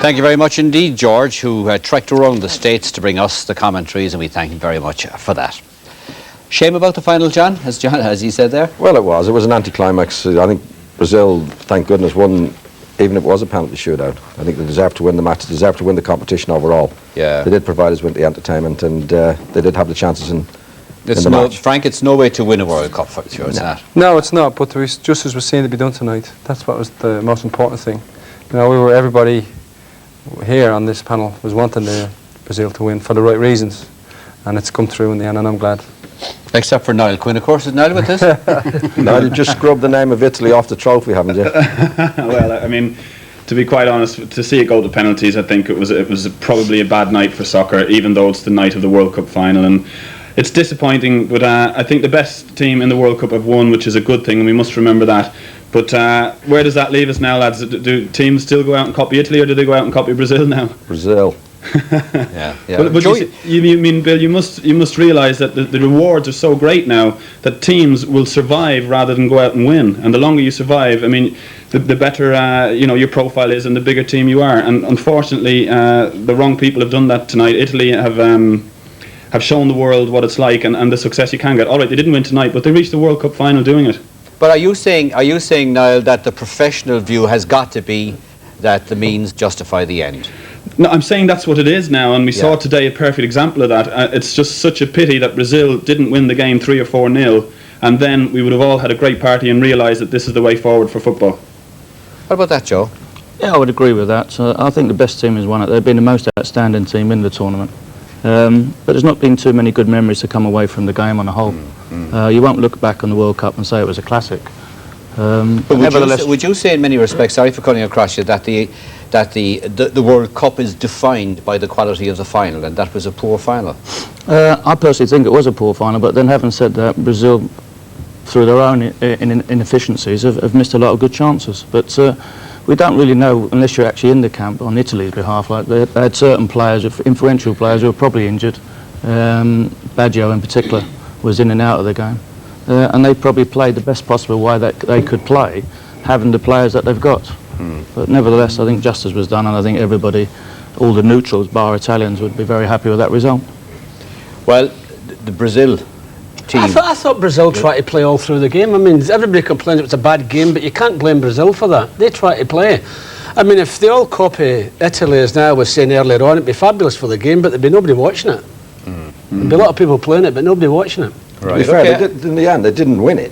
Thank you very much indeed, George, who trekked around the States to bring us the commentaries, and we thank him very much for that. Shame about the final, John, as he said there? Well, it was. It was an anticlimax. I think Brazil, thank goodness, won, even if it was a penalty shootout. I think they deserved to win the match, they deserved to win the competition overall. Yeah. They did provide us with the entertainment, and they did have the chances in the match. Frank, it's no way to win a World Cup for sure, it's not. No, it's not, but there was justice was seen to be done tonight. That's what was the most important thing. You know, everybody here on this panel was wanting Brazil to win for the right reasons, and it's come through in the end, and I'm glad. Except for Niall Quinn, of course. Is Niall with this? Niall, you just scrubbed the name of Italy off the trophy, haven't you? Well, I mean, to be quite honest, to see it go to penalties, I think it was probably a bad night for soccer, even though it's the night of the World Cup final. And it's disappointing, but I think the best team in the World Cup have won, which is a good thing, and we must remember that. But where does that leave us now, lads? Do teams still go out and copy Italy, or do they go out and copy Brazil now? Brazil. Yeah. But you mean, Bill, you must realise that the rewards are so great now that teams will survive rather than go out and win. And the longer you survive, I mean, the better your profile is, and the bigger team you are. And unfortunately, the wrong people have done that tonight. Italy have shown the world what it's like, and the success you can get. All right, they didn't win tonight, but they reached the World Cup final doing it. But are you saying, Niall, that the professional view has got to be that the means justify the end? No, I'm saying that's what it is now, and we saw today a perfect example of that. It's just such a pity that Brazil didn't win the game 3 or 4-0, and then we would have all had a great party and realised that this is the way forward for football. What about that, Joe? Yeah, I would agree with that. I think the best team has won it. They've been the most outstanding team in the tournament. But there's not been too many good memories to come away from the game on the whole. You won't look back on the World Cup and say it was a classic. But would you say in many respects, sorry for cutting across you, that the World Cup is defined by the quality of the final, and that was a poor final? I personally think it was a poor final, but then having said that, Brazil, through their own inefficiencies, have missed a lot of good chances. But we don't really know, unless you're actually in the camp on Italy's behalf. Like they had certain players, influential players, who were probably injured. Baggio in particular was in and out of the game. And they probably played the best possible way that they could play, having the players that they've got. But nevertheless, I think justice was done, and I think everybody, all the neutrals, bar Italians, would be very happy with that result. Well, the Brazil team... I thought Brazil tried to play all through the game. I mean, everybody complained it was a bad game, but you can't blame Brazil for that. They tried to play. I mean, if they all copy Italy, as Niall was saying earlier on, it'd be fabulous for the game, but there'd be nobody watching it. There'd be a lot of people playing it, but nobody watching it. Right. To be fair, in the end, they didn't win it.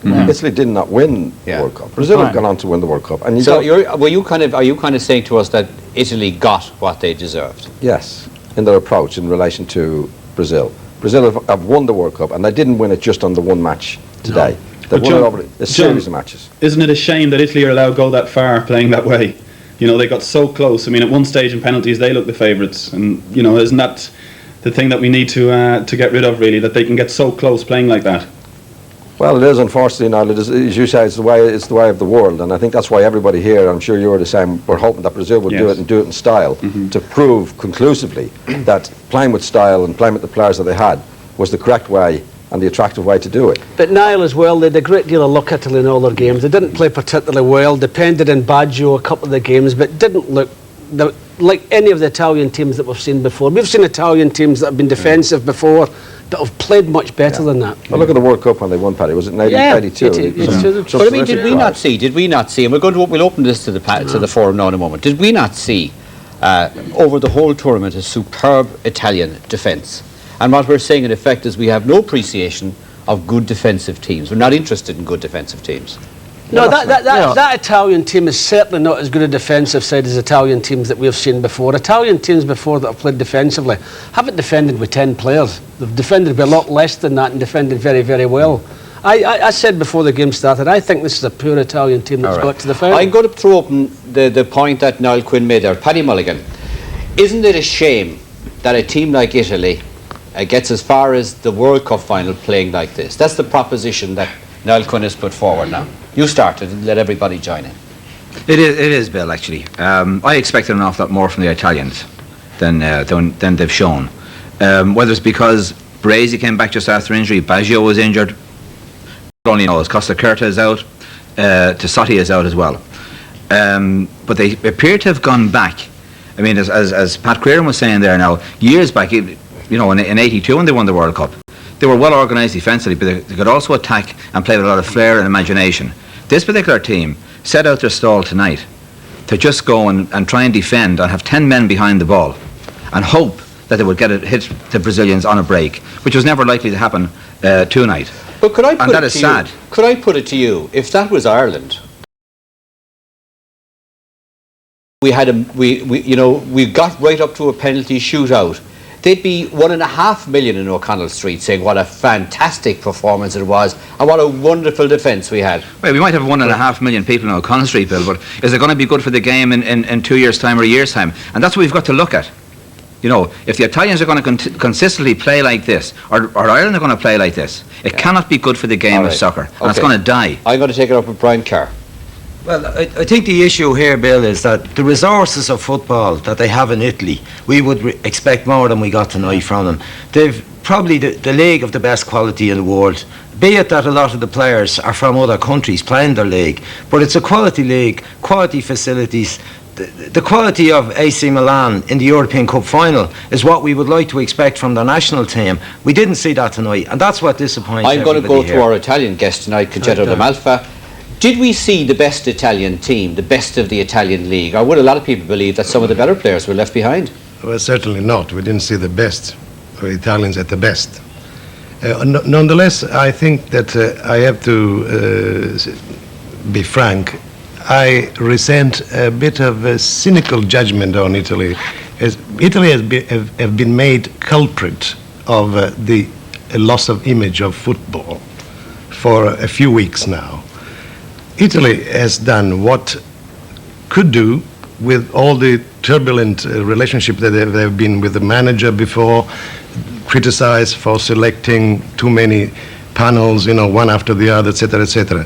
Italy did not win the World Cup. Brazil have gone on to win the World Cup. And so are you kind of saying to us that Italy got what they deserved? Yes, in their approach in relation to Brazil. Brazil have won the World Cup, and they didn't win it just on the one match today. They won it over a series of matches. Isn't it a shame that Italy are allowed to go that far playing that way? You know, they got so close. I mean, at one stage in penalties, they looked the favourites, and you know, isn't that the thing that we need to get rid of, really, that they can get so close playing like that? Well, it is, unfortunately, now, as you say, it's the way of the world, and I think that's why everybody here, I'm sure you're the same, we're hoping that Brazil would do it and do it in style, to prove conclusively that playing with style and playing with the players that they had was the correct way and the attractive way to do it. But Niall as well, they had a great deal of luck, Italy, in all their games. They didn't play particularly well, depended on Baggio a couple of the games, but didn't look like any of the Italian teams that we've seen before. We've seen Italian teams that have been defensive before, but have played much better than that. Well, look at the World Cup when they won, Paddy. Was it in 1982? But I mean, did we not see, and we'll open this to the forum now in a moment, did we not see over the whole tournament a superb Italian defence? And what we're saying in effect is we have no appreciation of good defensive teams. We're not interested in good defensive teams. No, that Italian team is certainly not as good a defensive side as Italian teams that we've seen before. Italian teams before that have played defensively haven't defended with 10 players. They've defended with a lot less than that and defended very, very well. I said before the game started, I think this is a pure Italian team that's got to the final. I'm going to throw open the point that Niall Quinn made there. Paddy Mulligan, isn't it a shame that a team like Italy gets as far as the World Cup final playing like this? That's the proposition that Niall Quinn has put forward now. You started and let everybody join in. It is, Bill, actually. I expected an awful lot more from the Italians than they've shown. Whether it's because Brazi came back just after injury, Baggio was injured, God only knows. Costa Curta is out, Tassotti is out as well. But they appear to have gone back I mean, as Pat Creran was saying there now, years back, you know, in '82 when they won the World Cup, they were well organised defensively, but they could also attack and play with a lot of flair and imagination. This particular team set out their stall tonight to just go and try and defend and have 10 men behind the ball and hope that they would hit the Brazilians on a break, which was never likely to happen tonight. But could I put and that it is to sad. You? Could I put it to you, if that was Ireland, we got right up to a penalty shootout, they'd be 1.5 million in O'Connell Street saying what a fantastic performance it was and what a wonderful defence we had. Well, we might have 1.5 million people in O'Connell Street, Bill, but is it going to be good for the game in 2 years' time or a year's time? And that's what we've got to look at. You know, if the Italians are going to consistently play like this, or Ireland are going to play like this, it cannot be good for the game of soccer, and it's going to die. I'm going to take it up with Brian Carr. Well, I think the issue here, Bill, is that the resources of football that they have in Italy, we would expect more than we got tonight from them. They've probably the league of the best quality in the world, be it that a lot of the players are from other countries playing their league, but it's a quality league, quality facilities. The quality of AC Milan in the European Cup final is what we would like to expect from the national team. We didn't see that tonight, and that's what disappoints I'm going to go here. to our Italian guest tonight, Concetto D'Amalfa. Did we see the best Italian team, the best of the Italian league, or would a lot of people believe that some of the better players were left behind? Well, certainly not. We didn't see the best of Italians at the best. Nonetheless, I think that I have to be frank. I resent a bit of a cynical judgment on Italy. As Italy have been made culprit of the loss of image of football for a few weeks now. Italy has done what could do with all the turbulent relationship that they've been with the manager before, criticized for selecting too many panels, you know, one after the other, etc., etc.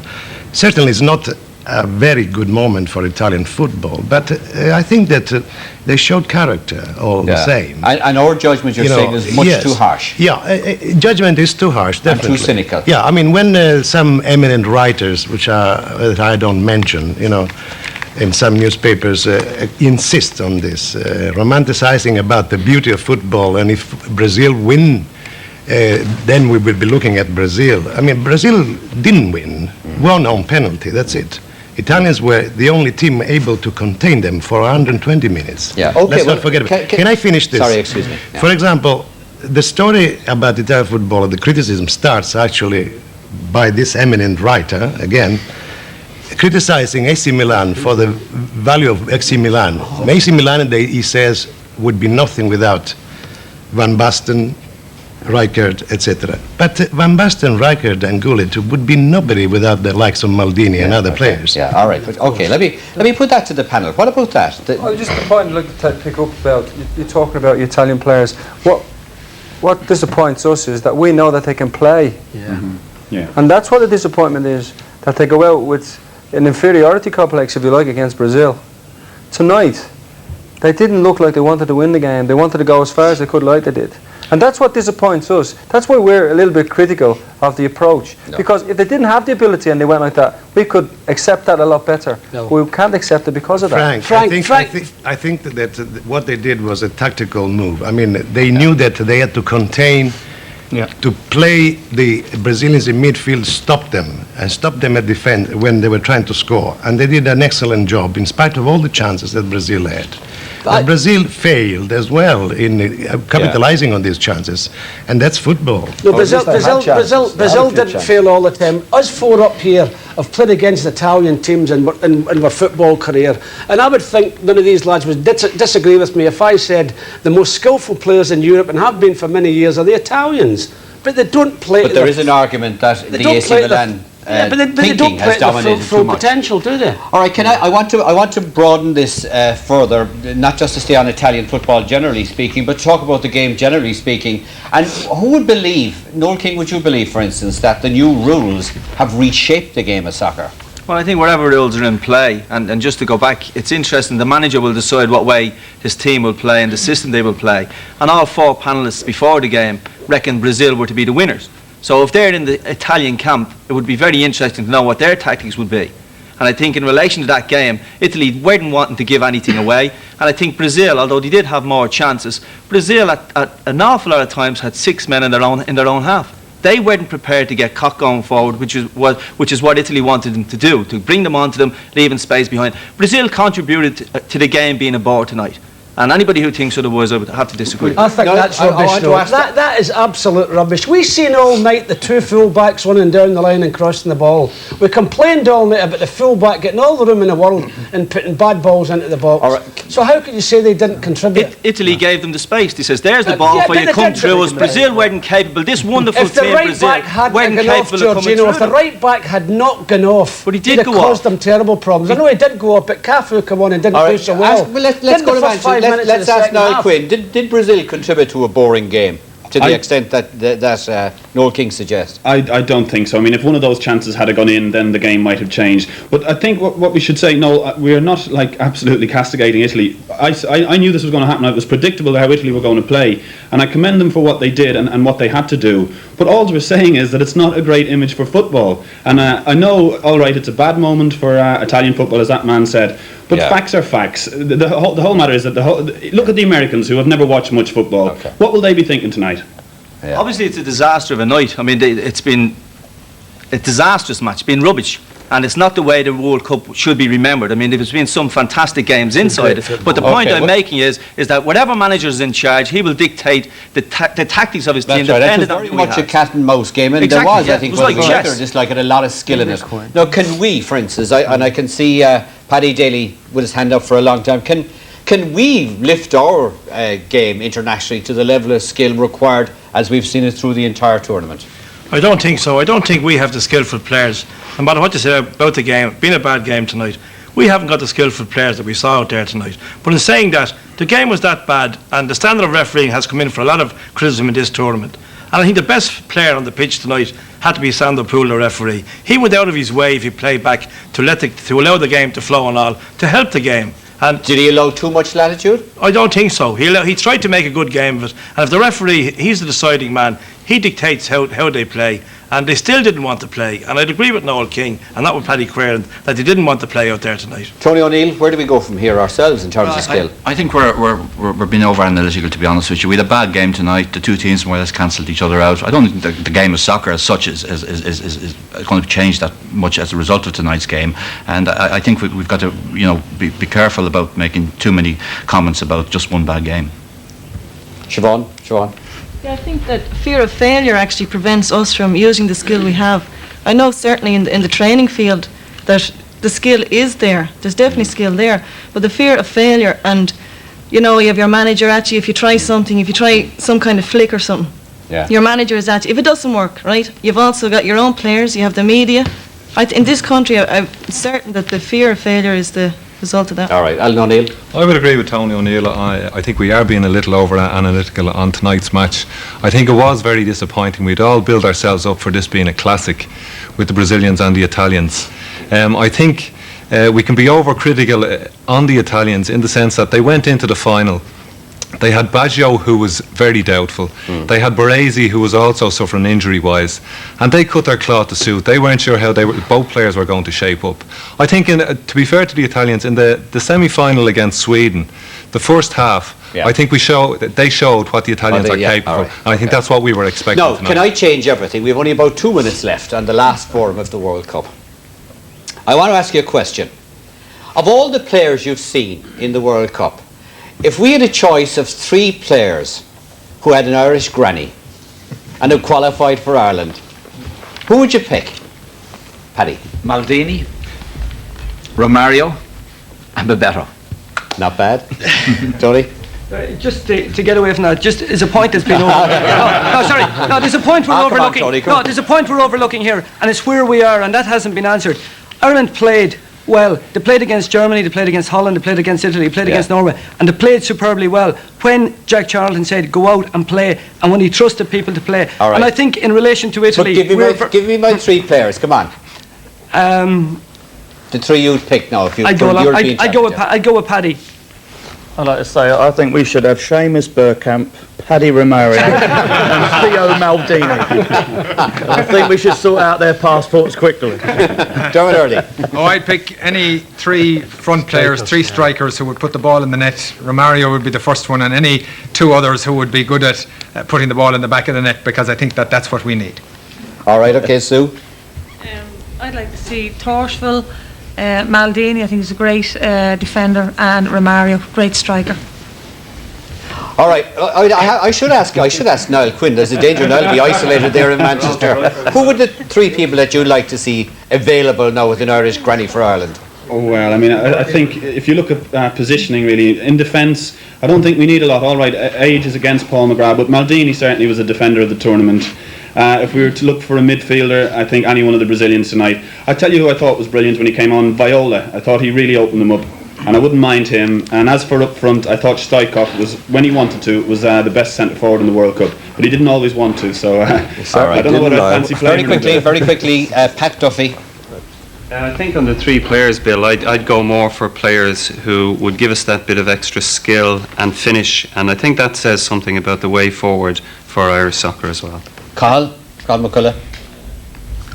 Certainly it's not a very good moment for Italian football, but I think that they showed character all the same. And our judgment, you're saying, is much too harsh. Yeah, judgment is too harsh, definitely. And too cynical. Yeah, I mean, when some eminent writers, that I don't mention, you know, in some newspapers insist on this, romanticizing about the beauty of football, and if Brazil win, then we will be looking at Brazil. I mean, Brazil didn't win, won on penalty, that's it. Italians were the only team able to contain them for 120 minutes. Yeah. Okay, Let's not forget about it. Can I finish this? Sorry, excuse me. Yeah. For example, the story about Italian football, the criticism starts actually by this eminent writer, again, criticizing AC Milan for the value of AC Milan. AC Milan, he says, would be nothing without Van Basten, Rijkaard, etc. But Van Basten, Rijkaard and Gullit would be nobody without the likes of Maldini and other players. Yeah, all right. But, okay, let me put that to the panel. What about that? Just the point I'd like to pick up about, you're talking about your Italian players. What disappoints us is that we know that they can play. Yeah. Mm-hmm. Yeah. And that's what the disappointment is, that they go out with an inferiority complex, if you like, against Brazil. Tonight, they didn't look like they wanted to win the game. They wanted to go as far as they could, like they did. And that's what disappoints us. That's why we're a little bit critical of the approach. No. Because if they didn't have the ability and they went like that, we could accept that a lot better. No. We can't accept it because of that. I think that what they did was a tactical move. I mean, they knew that they had to contain, to play the Brazilians in midfield, stop them at defense when they were trying to score. And they did an excellent job in spite of all the chances that Brazil had. Brazil failed as well in capitalizing on these chances, and that's football. No, Brazil didn't fail all the time. Us four up here have played against Italian teams in our football career, and I would think none of these lads would disagree with me if I said the most skillful players in Europe, and have been for many years, are the Italians. But they don't play. But there is an argument that the AC Milan but they don't play the full potential, do they? All right, I want to broaden this further, not just to stay on Italian football generally speaking, but talk about the game generally speaking. And who would believe, Noel King, would you believe, for instance, that the new rules have reshaped the game of soccer? Well, I think whatever rules are in play, and just to go back, it's interesting, the manager will decide what way his team will play and the system they will play. And all four panellists before the game reckoned Brazil were to be the winners. So if they're in the Italian camp, it would be very interesting to know what their tactics would be. And I think in relation to that game, Italy weren't wanting to give anything away. And I think Brazil, although they did have more chances, Brazil at an awful lot of times had 6 men in their own half. They weren't prepared to get cock going forward, which is what Italy wanted them to do, to bring them onto them, leaving space behind. Brazil contributed to the game being a bore tonight. And anybody who thinks otherwise, I would have to disagree. I think that's rubbish, though. That is absolute rubbish. We've seen all night the two full-backs running down the line and crossing the ball. We complained all night about the full-back getting all the room in the world and putting bad balls into the box. Right. So how could you say they didn't contribute? Italy gave them the space. He says, there's the ball for you, come through us. Brazil weren't capable. This wonderful team, Brazil, weren't capable of coming through. If the right-back had not gone off, but he did go off. Caused them terrible problems. I know he did go off, but Cafu come on and didn't play so well. Let's go to let's ask Noel Quinn. Did Brazil contribute to a boring game to the extent that Noel King suggests? I don't think so. I mean, if one of those chances had gone in, then the game might have changed. But I think what we should say, no, we are not like absolutely castigating Italy. I knew this was going to happen. It was predictable how Italy were going to play, and I commend them for what they did and what they had to do. But all we're saying is that it's not a great image for football. And I know, all right, it's a bad moment for Italian football, as that man said. But facts are facts. The whole matter is that look at the Americans who have never watched much football. Okay. What will they be thinking tonight? Yeah. Obviously, it's a disaster of a night. I mean, it's been a disastrous match. It's been rubbish. And it's not the way the World Cup should be remembered. I mean, there's been some fantastic games inside it. But the point I'm making is that whatever manager is in charge, he will dictate the tactics of his team. Right. It was very much a cat and mouse game, and exactly, there was, I think, there just like a lot of skill in it. Now, can we, for instance, I can see Paddy Daly with his hand up for a long time, can we lift our game internationally to the level of skill required as we've seen it through the entire tournament? I don't think so. I don't think we have the skillful players. No matter what you say about the game, being a bad game tonight, we haven't got the skillful players that we saw out there tonight. But in saying that, the game was that bad, and the standard of refereeing has come in for a lot of criticism in this tournament. And I think the best player on the pitch tonight had to be Sandro Poole, the referee. He went out of his way, if you play back, to allow the game to flow and all, to help the game. And did he allow too much latitude? I don't think so. He tried to make a good game of it. And if the referee, he's the deciding man, he dictates how they play. And they still didn't want to play. And I'd agree with Noel King, and that with Paddy Queren, that they didn't want to play out there tonight. Tony O'Neill, where do we go from here ourselves in terms of skill? I think we're being over-analytical, to be honest with you. We had a bad game tonight. The two teams more or less cancelled each other out. I don't think the game of soccer as such is going to change that much as a result of tonight's game. And I think we've got to be careful about making too many comments about just one bad game. Siobhan? Yeah, I think that fear of failure actually prevents us from using the skill we have. I know certainly in the training field that the skill is there. There's definitely skill there. But the fear of failure, and you have your manager at you, if you try something, if you try some kind of flick or something, your manager is at you. If it doesn't work, right, you've also got your own players, you have the media. In this country, I'm certain that the fear of failure is the result of that. All right, Alan O'Neill. I would agree with Tony O'Neill. I think we are being a little over-analytical on tonight's match. I think it was very disappointing. We'd all built ourselves up for this being a classic with the Brazilians and the Italians. I think we can be overcritical on the Italians in the sense that they went into the final. They had Baggio, who was very doubtful. They had Baresi, who was also suffering injury-wise. And they cut their cloth to suit. They weren't sure how both players were going to shape up. I think, to be fair to the Italians, in the semi-final against Sweden, the first half, I think they showed what the Italians are capable of. And I think that's what we were expecting Now, tonight. can I change everything? We have only about 2 minutes left on the last forum of the World Cup. I want to ask you a question. Of all the players you've seen in the World Cup, if we had a choice of 3 players who had an Irish granny and who qualified for Ireland, who would you pick? Paddy? Maldini, Romario, and Bebeto. Not bad. Tony? Just to get away from that, just is a point that's been overlooked. No, there's a point we're overlooking. There's a point we're overlooking here, and it's where we are, and that hasn't been answered. Ireland played well. They played against Germany, they played against Holland, they played against Italy, they played against Norway, and they played superbly well. When Jack Charlton said go out and play, and when he trusted people to play, and I think in relation to Italy, give me my 3 players. Come on. The 3 you'd pick now. If you I'd go with Paddy. I'd like to say, I think we should have Seamus, Bergkamp, Paddy Romario and Theo Maldini. I think we should sort out their passports quickly. Dermot Early. I'd pick any three front players, three strikers who would put the ball in the net. Romario would be the first one, and any two others who would be good at putting the ball in the back of the net, because I think that's what we need. All right, okay, Sue. I'd like to see Torshville, Maldini, I think he's a great defender, and Romario, great striker. All right, I should ask Niall Quinn. There's a danger Niall will be isolated there in Manchester. Who would the three people that you'd like to see available now with an Irish granny for Ireland? Oh, well, I mean, I think if you look at positioning, really, in defence, I don't think we need a lot. All right, age is against Paul McGrath, but Maldini certainly was a defender of the tournament. If we were to look for a midfielder, I think any one of the Brazilians tonight. I tell you who I thought was brilliant when he came on, Viola. I thought he really opened them up, and I wouldn't mind him. And as for up front, I thought Stoichkov was, when he wanted to, was the best centre forward in the World Cup, but he didn't always want to. So I don't know what I fancy playing. Very quickly, Pat Duffy. I think on the three players, Bill, I'd go more for players who would give us that bit of extra skill and finish, and I think that says something about the way forward for Irish soccer as well. Carl McCullough.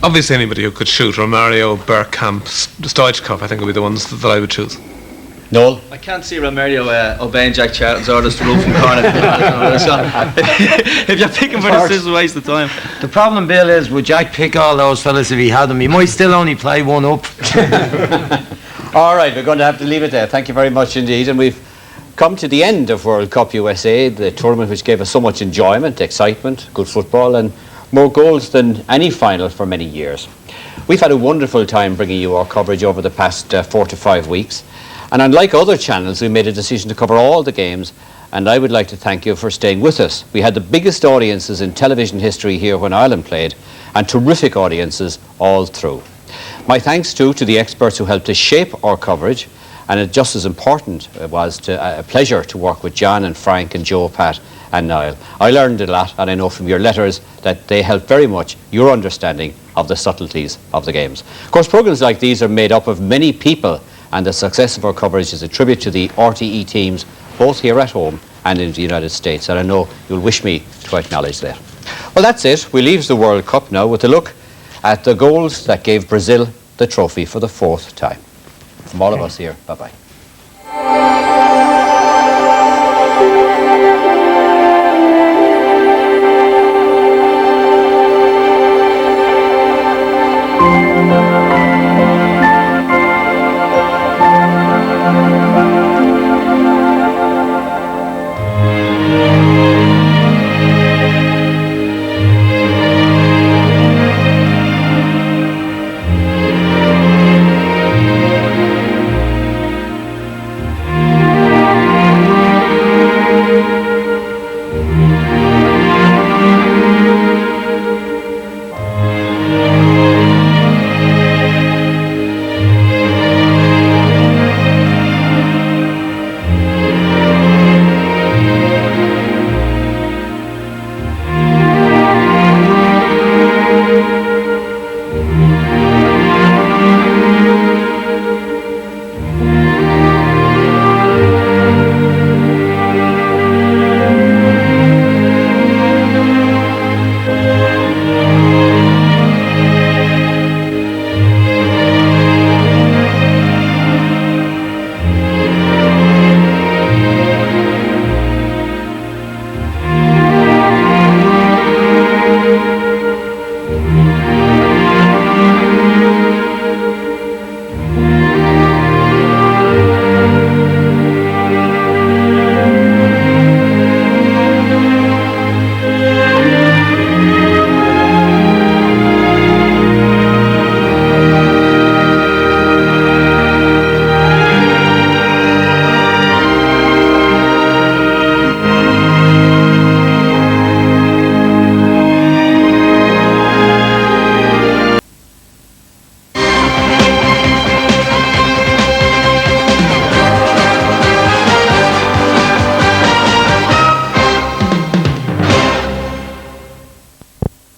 Obviously anybody who could shoot. Romario, Bergkamp, Stoichkov, I think would be the ones that I would choose. Noel? I can't see Romario obeying Jack Charlton's orders to rule from corner. If you're picking for this is a waste of time. The problem, Bill, is would Jack pick all those fellas if he had them? He might still only play one up. All right, we're going to have to leave it there. Thank you very much indeed. And we've come to the end of World Cup USA, the tournament which gave us so much enjoyment, excitement, good football, and more goals than any final for many years. We've had a wonderful time bringing you our coverage over the past 4 to 5 weeks. And unlike other channels, we made a decision to cover all the games, and I would like to thank you for staying with us. We had the biggest audiences in television history here when Ireland played, and terrific audiences all through. My thanks too to the experts who helped to shape our coverage, and it just as important, it was a pleasure to work with John and Frank and Joe, Pat and Niall. I learned a lot, and I know from your letters that they helped very much your understanding of the subtleties of the games. Of course, programmes like these are made up of many people, and the success of our coverage is a tribute to the RTE teams, both here at home and in the United States, and I know you'll wish me to acknowledge that. Well, that's it. We leave the World Cup now with a look at the goals that gave Brazil the trophy for the 4th time. From all of us here, bye-bye.